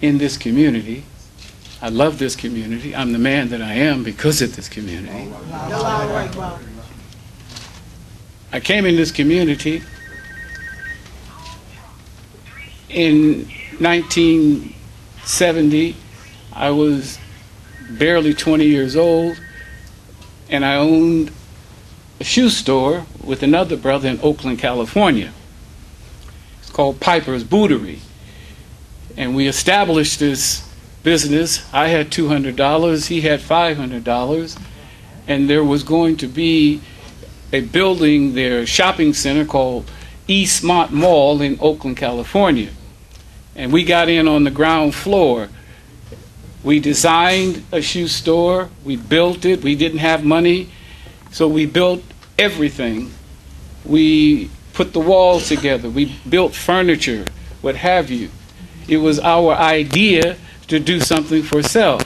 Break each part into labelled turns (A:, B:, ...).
A: in this community. I love this community. I'm the man that I am because of this community. I came in this community in 1970. I was barely 20 years old, and I owned a shoe store with another brother in Oakland, California. It's called Piper's Bootery. And we established this business. I had $200, he had $500, and there was going to be a building there, shopping center called Eastmont Mall in Oakland, California. And we got in on the ground floor. We designed a shoe store, we built it, we didn't have money, so we built everything. We put the walls together, we built furniture, what have you. It was our idea to do something for self.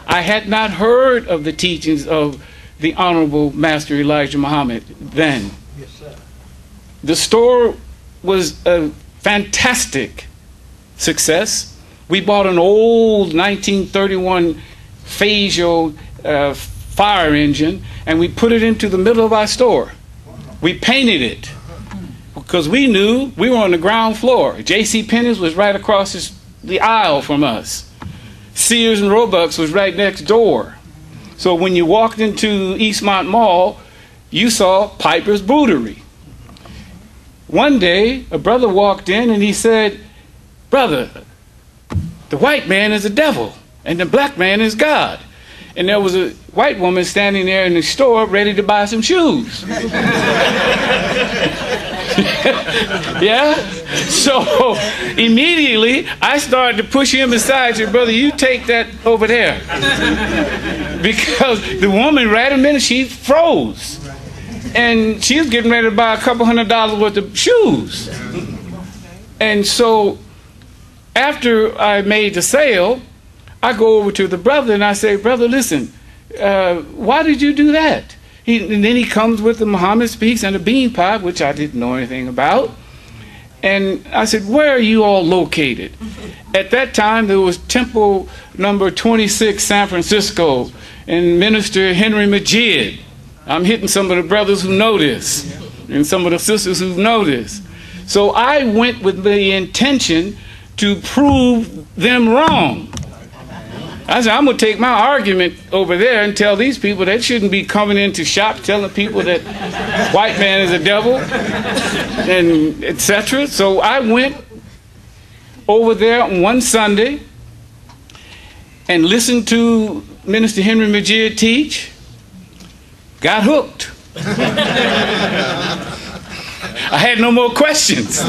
A: I had not heard of the teachings of the Honorable Master Elijah Muhammad then.
B: Yes, sir.
A: The store was a fantastic success. We bought an old 1931 Peugeot fire engine, and we put it into the middle of our store. We painted it because we knew we were on the ground floor. J.C. Penney's was right across the aisle from us. Sears and Roebuck's was right next door. So when you walked into Eastmont Mall, you saw Piper's Bootery. One day, a brother walked in and he said, "Brother, the white man is the devil and the black man is God." And there was a white woman standing there in the store ready to buy some shoes. Yeah? So immediately I started to push him aside and said, "Brother, you take that over there." Because the woman right a minute, she froze. And she was getting ready to buy a couple $100 worth of shoes. And so after I made the sale, I go over to the brother and I say, "Brother, listen, why did you do that?" And then he comes with the Muhammad Speaks and a bean pie, which I didn't know anything about. And I said, "Where are you all located?" At that time, there was Temple number 26, San Francisco, and Minister Henry Majid. I'm hitting some of the brothers who know this, and some of the sisters who know this. So I went with the intention to prove them wrong. I said, I'm going to take my argument over there and tell these people that shouldn't be coming into shop telling people that white man is a devil, and etc. So I went over there on one Sunday and listened to Minister Henry Majid teach. Got hooked. I had no more questions.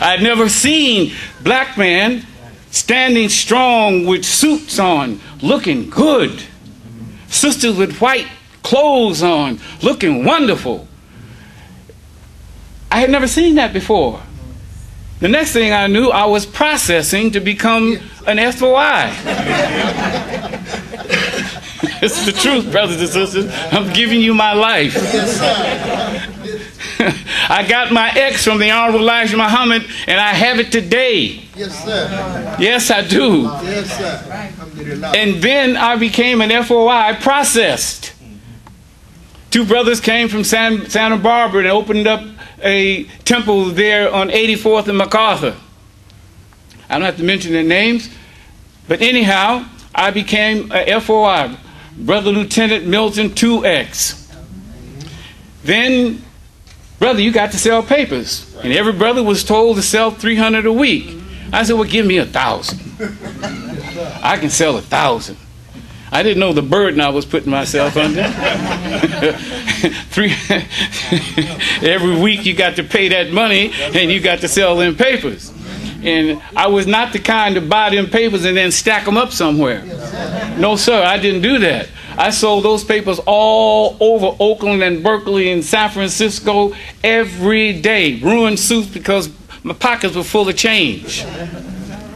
A: I'd never seen black man standing strong with suits on, looking good. Sisters with white clothes on, looking wonderful. I had never seen that before. The next thing I knew, I was processing to become an FOI. It's the truth, brothers and sisters. I'm giving you my life. I got my X from the Honorable Elijah Muhammad, and I have it today.
B: Yes, sir.
A: Yes, I do.
B: Yes, sir.
A: And then I became an FOI processed. Two brothers came from Santa Barbara and opened up a temple there on 84th and MacArthur. I don't have to mention their names, but anyhow, I became a FOI, Brother Lieutenant Milton 2X. Then, brother, you got to sell papers. And every brother was told to sell 300 a week. I said, well, give me 1,000. I can sell 1,000. I didn't know the burden I was putting myself under. Every week you got to pay that money and you got to sell them papers. And I was not the kind to buy them papers and then stack them up somewhere. No, sir, I didn't do that. I sold those papers all over Oakland and Berkeley and San Francisco every day. Ruined suits because my pockets were full of change.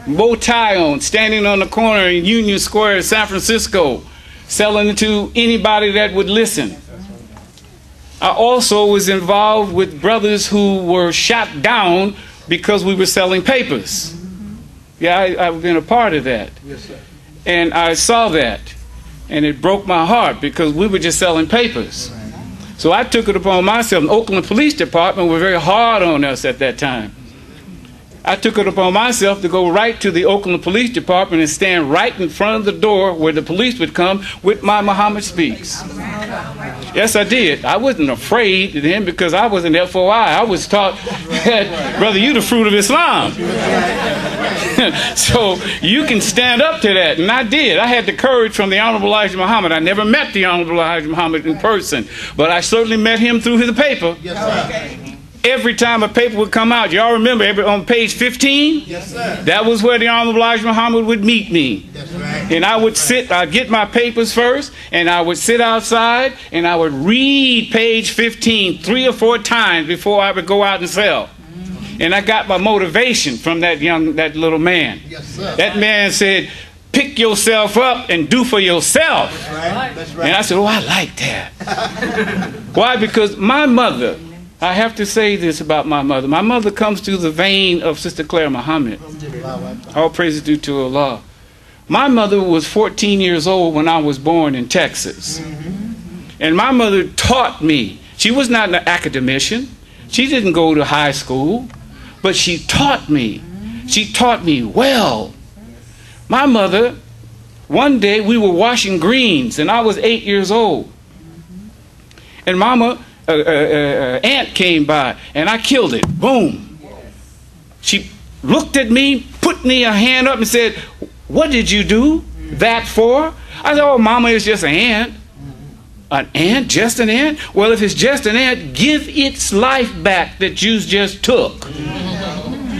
A: Bow tie on, standing on the corner in Union Square in San Francisco, selling to anybody that would listen. I also was involved with brothers who were shot down because we were selling papers. Yeah, I've been a part of that.
B: Yes, sir.
A: And I saw that. And it broke my heart because we were just selling papers. So I took it upon myself. The Oakland Police Department were very hard on us at that time. I took it upon myself to go right to the Oakland Police Department and stand right in front of the door where the police would come with my Muhammad Speaks. Yes, I did. I wasn't afraid then because I was an FOI. I was taught that, brother, you the fruit of Islam. So you can stand up to that. And I did. I had the courage from the Honorable Elijah Muhammad. I never met the Honorable Elijah Muhammad in person, but I certainly met him through his paper.
B: Yes, sir.
A: Every time a paper would come out, y'all remember on page 15?
B: Yes, sir.
A: That was where the Honorable Elijah Muhammad would meet me.
B: That's right.
A: And I would sit, I'd get my papers first, and I would sit outside, and I would read page 15 3 or 4 times before I would go out and sell. And I got my motivation from that little man.
B: Yes, sir.
A: That man said, pick yourself up and do for yourself.
B: That's right. That's right.
A: And I said, oh, I like that. Why? Because my mother, I have to say this about my mother. My mother comes through the vein of Sister Claire Muhammad. All praises due to Allah. My mother was 14 years old when I was born in Texas. And my mother taught me. She was not an academician. She didn't go to high school. But she taught me. She taught me well. My mother, one day we were washing greens and I was 8 years old. And Mama, ant came by and I killed it. Boom. She looked at me, put me a hand up and said, what did you do that for? I said, oh, Mama, it's just an ant. An ant? Just an ant? Well, if it's just an ant, give its life back that you just took.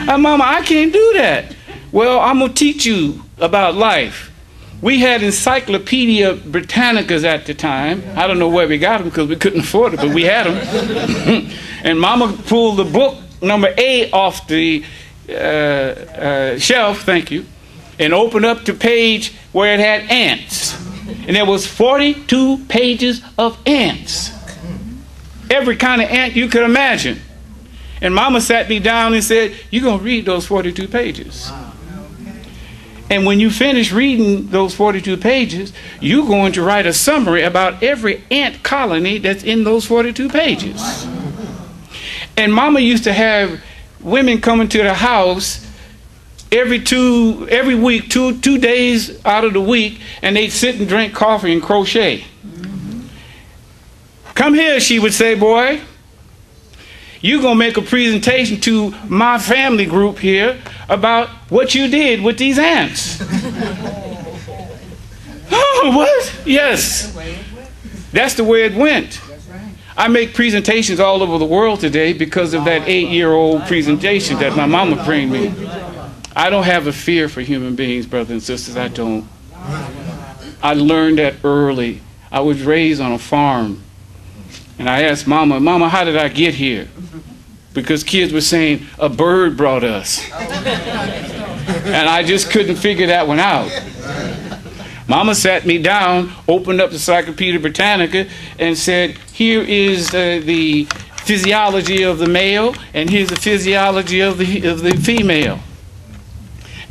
A: Mama, I can't do that. Well, I'm going to teach you about life. We had Encyclopedia Britannicas at the time. I don't know where we got them because we couldn't afford it, but we had them. And Mama pulled the book number A off the shelf, thank you, and opened up to page where it had ants. And there was 42 pages of ants. Every kind of ant you could imagine. And Mama sat me down and said, you're going to read those 42 pages. And when you finish reading those 42 pages, you're going to write a summary about every ant colony that's in those 42 pages. And Mama used to have women coming to the house every week, two days out of the week, and they'd sit and drink coffee and crochet. Come here, she would say, boy. You're going to make a presentation to my family group here about what you did with these ants. Oh, what? Yes. That's the way it went. I make presentations all over the world today because of that 8-year-old presentation that my mama bring me. I don't have a fear for human beings, brothers and sisters. I don't. I learned that early. I was raised on a farm. And I asked Mama, Mama, how did I get here? Because kids were saying, a bird brought us. And I just couldn't figure that one out. Mama sat me down, opened up the Encyclopedia Britannica, and said, here is the physiology of the male, and here's the physiology of the female.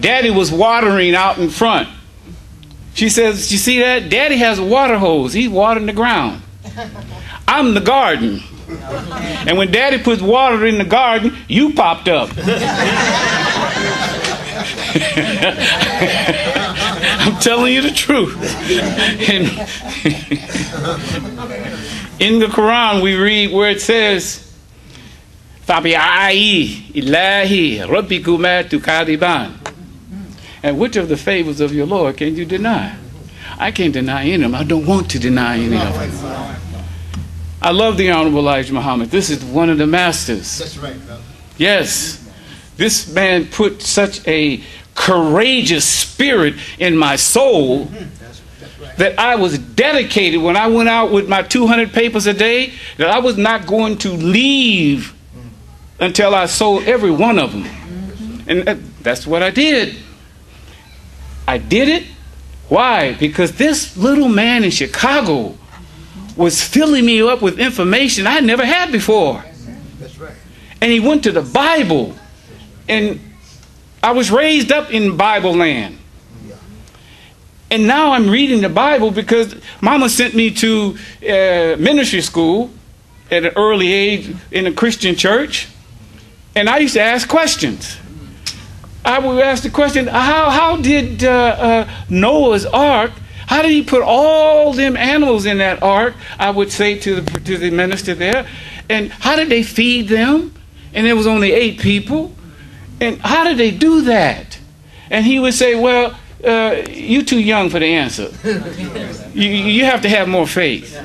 A: Daddy was watering out in front. She says, you see that? Daddy has a water hose. He's watering the ground. I'm the garden. And when Daddy puts water in the garden, you popped up. I'm telling you the truth. And in the Quran we read where it says, فَبِعَائِي إِلَّهِ رَبِّكُمَا تُكَذِبَانِ. And which of the favors of your Lord can you deny? I can't deny any of them. I don't want to deny any of them. I love the Honorable Elijah Muhammad. This is one of the masters.
B: That's right, brother.
A: Yes. This man put such a courageous spirit in my soul that I was dedicated when I went out with my 200 papers a day that I was not going to leave until I sold every one of them. And that's what I did. I did it. Why? Because this little man in Chicago was filling me up with information I never had before.
B: That's right.
A: And he went to the Bible, and I was raised up in Bible land. And now I'm reading the Bible because Mama sent me to ministry school at an early age in a Christian church. And I used to ask questions. I would ask the question, how did Noah's ark, how did he put all them animals in that ark? I would say to the minister there. And how did they feed them? And there was only 8 people. And how did they do that? And he would say, well, you're too young for the answer. You have to have more faith.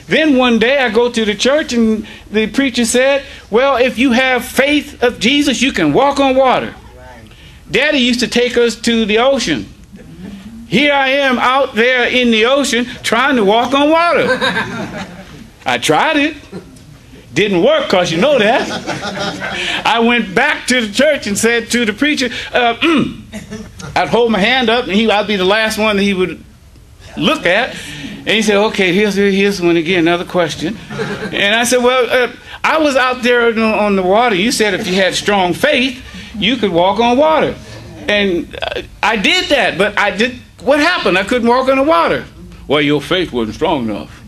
A: Then one day I go to the church and the preacher said, well, if you have faith of Jesus, you can walk on water. Daddy used to take us to the ocean. Here I am out there in the ocean trying to walk on water. I tried it. Didn't work, because you know that. I went back to the church and said to the preacher, I'd hold my hand up and I'd be the last one that he would look at. And he said, okay, here's one again, another question. And I said, well, I was out there on the water. You said if you had strong faith, you could walk on water. And I did that, but what happened? I couldn't walk on the water. Well, your faith wasn't strong enough.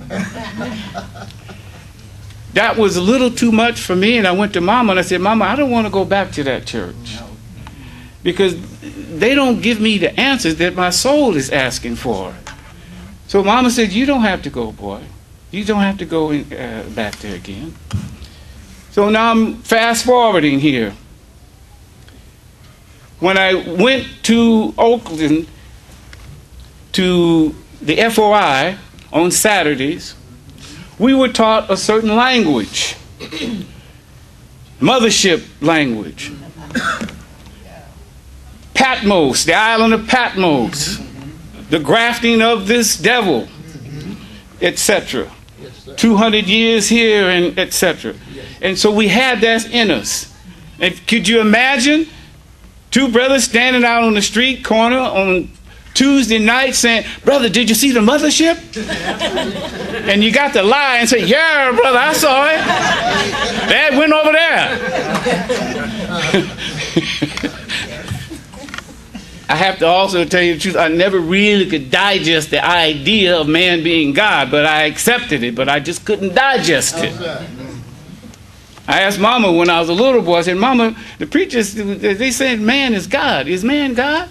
A: That was a little too much for me, and I went to Mama and I said, Mama, I don't want to go back to that church because they don't give me the answers that my soul is asking for. So Mama said, you don't have to go, boy. You don't have to go back there again. So now I'm fast forwarding here. When I went to Oakland to the FOI on Saturdays, we were taught a certain language, mothership language. Patmos, the island of Patmos, the grafting of this devil, etc. 200 years here, and etc. And so we had that in us. And could you imagine 2 brothers standing out on the street corner on Tuesday night saying, brother, did you see the mothership? And you got to lie and say, yeah, brother, I saw it. That went over there. I have to also tell you the truth, I never really could digest the idea of man being God, but I accepted it, but I just couldn't digest it. I asked Mama when I was a little boy, I said, Mama, the preachers, they said man is God. Is man God?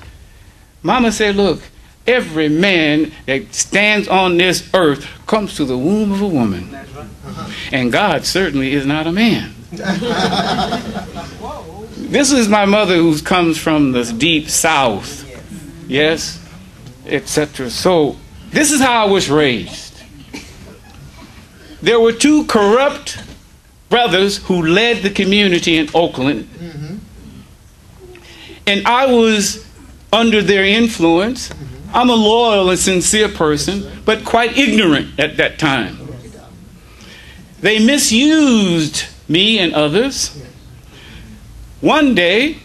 A: Mama said, look, every man that stands on this earth comes to the womb of a woman. And God certainly is not a man. This is my mother who comes from the deep south. Yes, etc. So this is how I was raised. There were 2 corrupt brothers who led the community in Oakland. And I was under their influence. I'm a loyal and sincere person, but quite ignorant at that time. They misused me and others. One day,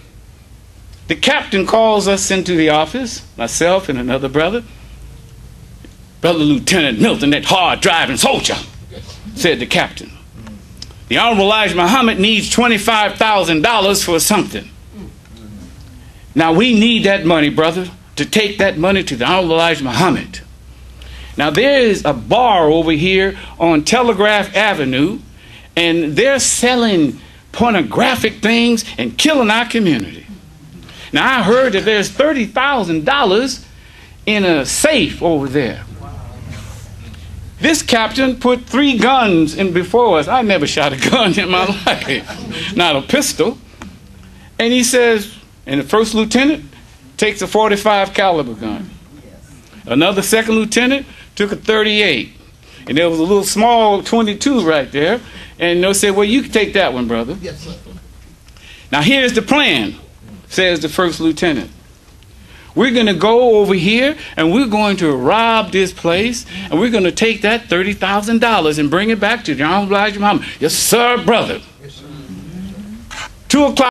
A: the captain calls us into the office, myself and another brother. Brother Lieutenant Milton, that hard-driving soldier, said the captain. The Honorable Elijah Muhammad needs $25,000 for something. Now we need that money, brother, to take that money to the Honorable Elijah Muhammad. Now there is a bar over here on Telegraph Avenue, and they're selling pornographic things and killing our community. Now I heard that there's $30,000 in a safe over there. This captain put 3 guns in before us. I never shot a gun in my life, not a pistol. And he says, and the first lieutenant takes a .45 caliber gun. Another second lieutenant took a .38. And there was a little small .22 right there. And they said, well, you can take that one, brother. Yes, sir. Now here's the plan, says the first lieutenant. We're going to go over here and we're going to rob this place and we're going to take that $30,000 and bring it back to the Honorable Elijah Muhammad. Yes, sir, brother. Yes, sir. 2 o'clock.